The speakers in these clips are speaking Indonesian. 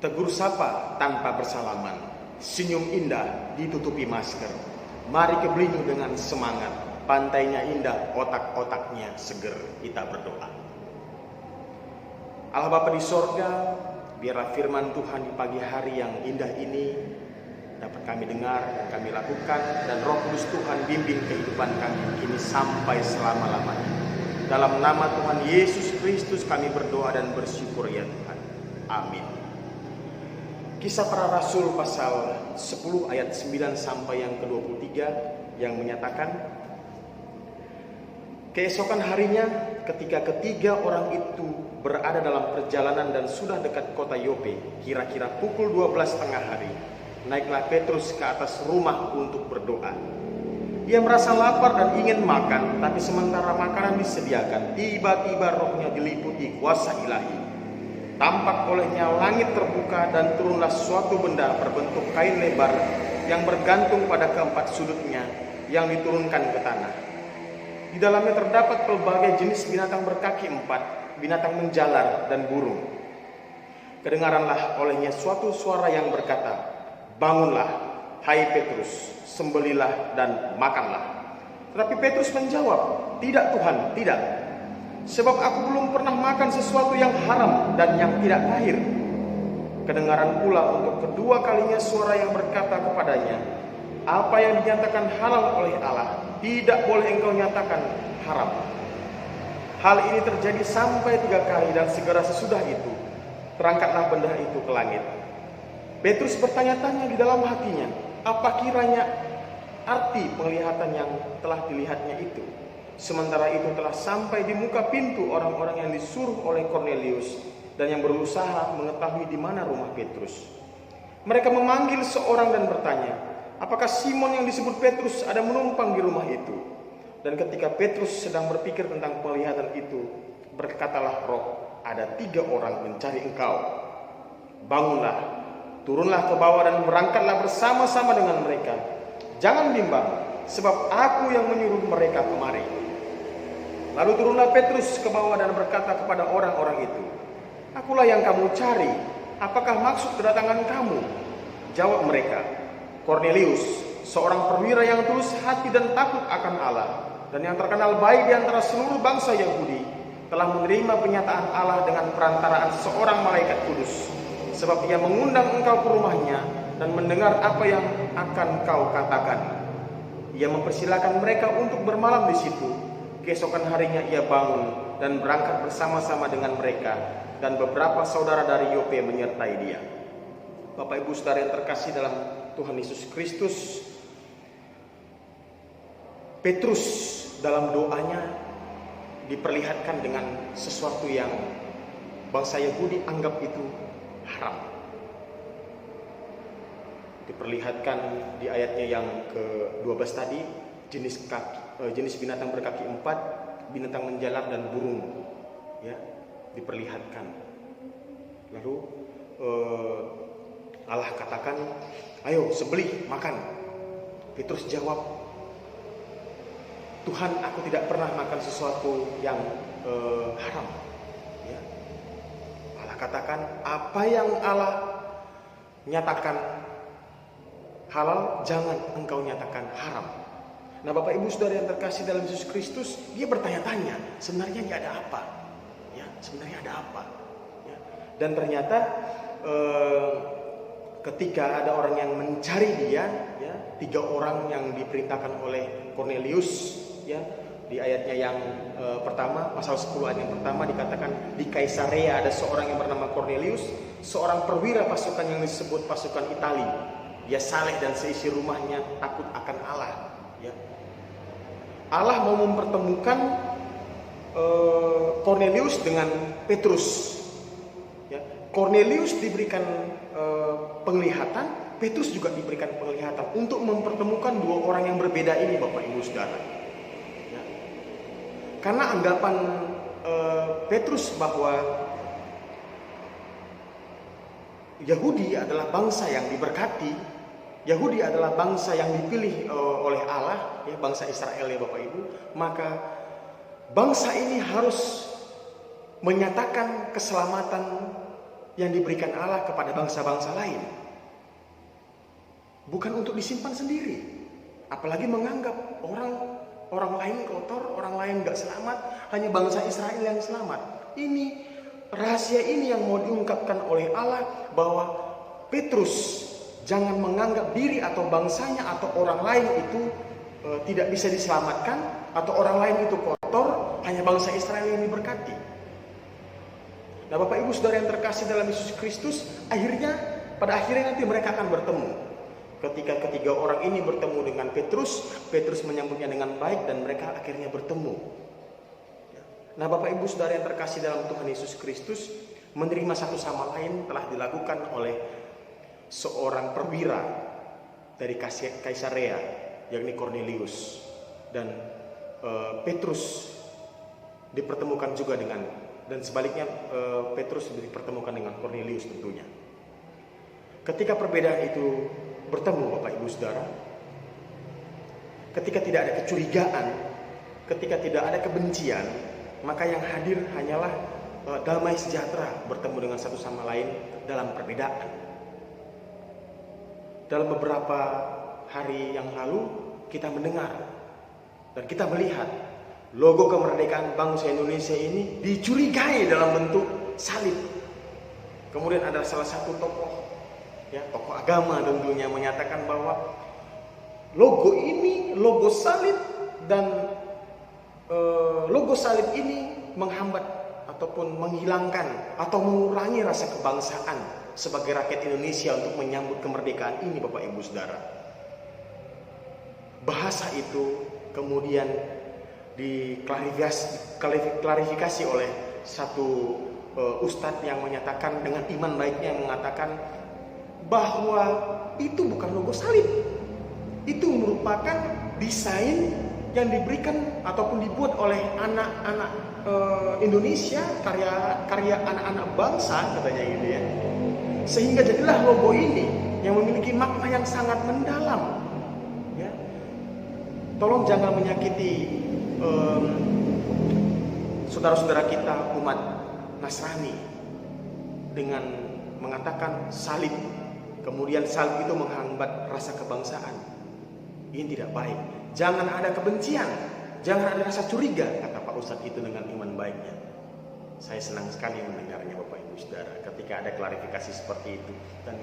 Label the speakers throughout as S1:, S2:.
S1: Tegur sapa tanpa bersalaman, senyum indah ditutupi masker. Mari ke Belinyu dengan semangat, pantainya indah, otak-otaknya seger. Kita berdoa. Allah Bapa di sorga, biarlah firman Tuhan di pagi hari yang indah ini dapat kami dengar dan kami lakukan, dan Roh Kudus Tuhan bimbing kehidupan kami kini sampai selama-lamanya. Dalam nama Tuhan Yesus Kristus kami berdoa dan bersyukur ya Tuhan. Amin. Kisah Para Rasul pasal 10 ayat 9 sampai yang ke-23 yang menyatakan, keesokan harinya ketika ketiga orang itu berada dalam perjalanan dan sudah dekat kota Yope, kira-kira pukul 12 tengah hari, naiklah Petrus ke atas rumah untuk berdoa. Ia merasa lapar dan ingin makan, tapi sementara makanan disediakan, tiba-tiba rohnya diliputi kuasa ilahi. Tampak olehnya langit terbuka dan turunlah suatu benda berbentuk kain lebar yang bergantung pada keempat sudutnya yang diturunkan ke tanah. Di dalamnya terdapat pelbagai jenis binatang berkaki empat, binatang menjalar dan burung. Kedengaranlah olehnya suatu suara yang berkata, "Bangunlah, hai Petrus, sembelilah dan makanlah." Tetapi Petrus menjawab, "Tidak Tuhan, tidak. Sebab aku belum pernah makan sesuatu yang haram dan yang tidak tahir." Kedengaran pula untuk kedua kalinya suara yang berkata kepadanya, "Apa yang dinyatakan halal oleh Allah, tidak boleh engkau nyatakan haram." Hal ini terjadi sampai 3 kali, dan segera sesudah itu terangkatlah benda itu ke langit. Petrus bertanya-tanya di dalam hatinya, apa kiranya arti penglihatan yang telah dilihatnya itu. Sementara itu telah sampai di muka pintu orang-orang yang disuruh oleh Kornelius dan yang berusaha mengetahui di mana rumah Petrus. Mereka memanggil seorang dan bertanya, apakah Simon yang disebut Petrus ada menumpang di rumah itu? Dan ketika Petrus sedang berpikir tentang penglihatan itu, berkatalah Roh, ada 3 orang mencari engkau. Bangunlah, turunlah ke bawah dan berangkatlah bersama-sama dengan mereka. Jangan bimbang, sebab aku yang menyuruh mereka kemari. Lalu turunlah Petrus ke bawah dan berkata kepada orang-orang itu, "Akulah yang kamu cari. Apakah maksud kedatangan kamu?" Jawab mereka, "Kornelius, seorang perwira yang tulus hati dan takut akan Allah, dan yang terkenal baik di antara seluruh bangsa Yahudi, telah menerima penyataan Allah dengan perantaraan seorang malaikat kudus. Sebab ia mengundang engkau ke rumahnya dan mendengar apa yang akan kau katakan. Ia mempersilakan mereka untuk bermalam di situ. Keesokan harinya ia bangun dan berangkat bersama-sama dengan mereka, dan beberapa saudara dari Yope menyertai dia." Bapak Ibu Saudara yang terkasih dalam Tuhan Yesus Kristus, Petrus dalam doanya diperlihatkan dengan sesuatu yang bangsa Yahudi anggap itu haram. Diperlihatkan di ayatnya yang ke-12 tadi, jenis binatang berkaki 4, binatang menjalar dan burung, ya, diperlihatkan. Lalu Allah katakan, "Ayo sembelih, makan." Petrus jawab, "Tuhan, aku tidak pernah makan sesuatu yang haram." Ya. Allah katakan, apa yang Allah nyatakan halal, jangan engkau nyatakan haram. Nah, Bapak Ibu Saudara yang terkasih dalam Yesus Kristus, dia bertanya-tanya, sebenarnya ini ada apa? Ya, sebenarnya ada apa? Ya. Dan ternyata ketika ada orang yang mencari dia, ya, 3 orang yang diperintahkan oleh Kornelius, ya, di ayatnya yang pertama, pasal 10 ayat yang pertama dikatakan, di Kaisarea ada seorang yang bernama Kornelius, seorang perwira pasukan yang disebut pasukan Itali. Dia saleh dan seisi rumahnya takut akan Allah. Ya. Allah mau mempertemukan Kornelius dengan Petrus. Ya. Kornelius diberikan penglihatan, Petrus juga diberikan penglihatan untuk mempertemukan dua orang yang berbeda ini, Bapak Ibu Saudara. Ya. Karena anggapan Petrus bahwa Yahudi adalah bangsa yang diberkati, Yahudi adalah bangsa yang dipilih oleh Allah, ya, bangsa Israel ya Bapak Ibu, maka bangsa ini harus menyatakan keselamatan yang diberikan Allah kepada bangsa-bangsa lain. Bukan untuk disimpan sendiri. Apalagi menganggap orang lain kotor, orang lain gak selamat, hanya bangsa Israel yang selamat. Ini rahasia ini yang mau diungkapkan oleh Allah, bahwa Petrus jangan menganggap diri atau bangsanya atau orang lain itu tidak bisa diselamatkan, atau orang lain itu kotor, hanya bangsa Israel yang diberkati. Nah, Bapak Ibu Saudara yang terkasih dalam Yesus Kristus, pada akhirnya nanti mereka akan bertemu. Ketika ketiga orang ini bertemu dengan Petrus, Petrus menyambutnya dengan baik dan mereka akhirnya bertemu. Nah, Bapak Ibu Saudara yang terkasih dalam Tuhan Yesus Kristus, menerima satu sama lain telah dilakukan oleh seorang perwira dari Kaisarea, yakni Kornelius, dan Petrus dipertemukan juga dan sebaliknya Petrus dipertemukan dengan Kornelius tentunya. Ketika perbedaan itu bertemu, Bapak Ibu Saudara, ketika tidak ada kecurigaan, ketika tidak ada kebencian, maka yang hadir hanyalah damai sejahtera, bertemu dengan satu sama lain dalam perbedaan. Dalam beberapa hari yang lalu kita mendengar dan kita melihat logo kemerdekaan bangsa Indonesia ini dicurigai dalam bentuk salib. Kemudian ada salah satu tokoh agama tentunya menyatakan bahwa logo ini, logo salib dan logo salib ini menghambat ataupun menghilangkan atau mengurangi rasa kebangsaan sebagai rakyat Indonesia untuk menyambut kemerdekaan ini, Bapak Ibu Saudara. Bahasa itu kemudian diklarifikasi oleh satu ustadz yang menyatakan dengan iman baiknya, yang mengatakan bahwa itu bukan logo salib, itu merupakan desain yang diberikan ataupun dibuat oleh anak-anak Indonesia, karya anak-anak bangsa katanya gitu ya, sehingga jadilah logo ini yang memiliki makna yang sangat mendalam. Ya, tolong jangan menyakiti saudara-saudara kita umat Nasrani dengan mengatakan salib, kemudian salib itu menghambat rasa kebangsaan. Ini tidak baik. Jangan ada kebencian, jangan ada rasa curiga, kata Pak Ustadz itu dengan iman baiknya. Saya senang sekali mendengarnya, Bapak Ibu Saudara, ketika ada klarifikasi seperti itu. Dan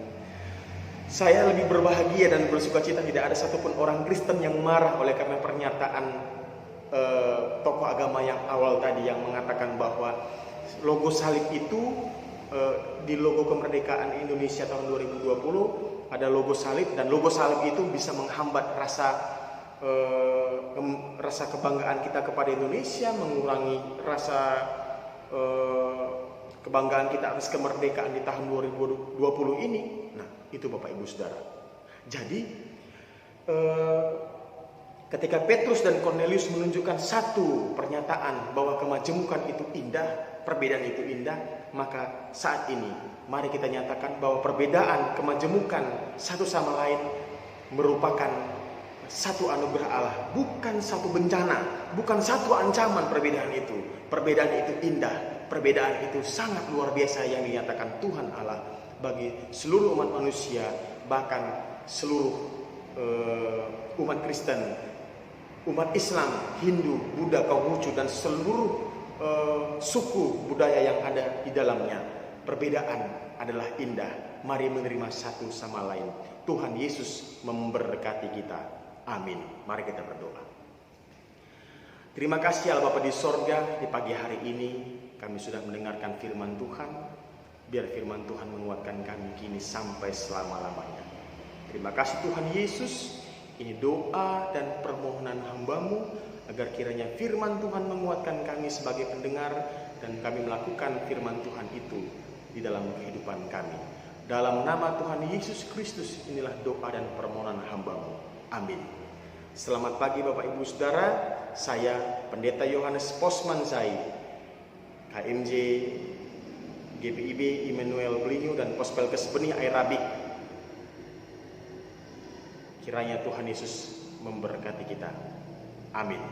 S1: saya lebih berbahagia dan bersukacita tidak ada satupun orang Kristen yang marah oleh karena pernyataan tokoh agama yang awal tadi yang mengatakan bahwa logo salib itu di logo kemerdekaan Indonesia tahun 2020 ada logo salib, dan logo salib itu bisa menghambat rasa kebanggaan kita kepada Indonesia, mengurangi rasa kebanggaan kita atas kemerdekaan di tahun 2020 ini. Nah, itu Bapak Ibu Saudara. Jadi ketika Petrus dan Kornelius menunjukkan satu pernyataan bahwa kemajemukan itu indah, perbedaan itu indah, maka saat ini mari kita nyatakan bahwa perbedaan, kemajemukan satu sama lain merupakan satu anugerah Allah, bukan satu bencana, bukan satu ancaman. Perbedaan itu indah, perbedaan itu sangat luar biasa yang dinyatakan Tuhan Allah bagi seluruh umat manusia, bahkan seluruh umat Kristen, umat Islam, Hindu, Buddha, Konghucu, dan seluruh suku budaya yang ada di dalamnya. Perbedaan adalah indah. Mari menerima satu sama lain. Tuhan Yesus memberkati kita. Amin. Mari kita berdoa. Terima kasih Allah Bapa di sorga, di pagi hari ini kami sudah mendengarkan firman Tuhan. Biar firman Tuhan menguatkan kami kini sampai selama-lamanya. Terima kasih Tuhan Yesus. Ini doa dan permohonan hamba-Mu agar kiranya firman Tuhan menguatkan kami sebagai pendengar dan kami melakukan firman Tuhan itu di dalam kehidupan kami. Dalam nama Tuhan Yesus Kristus inilah doa dan permohonan hamba-Mu. Amin. Selamat pagi Bapak Ibu Saudara, saya Pendeta Yohanes Posmanzai, KMJ GPIB Immanuel Belinyu dan Pospelkes Benih Air Rabik. Kiranya Tuhan Yesus memberkati kita. Amin.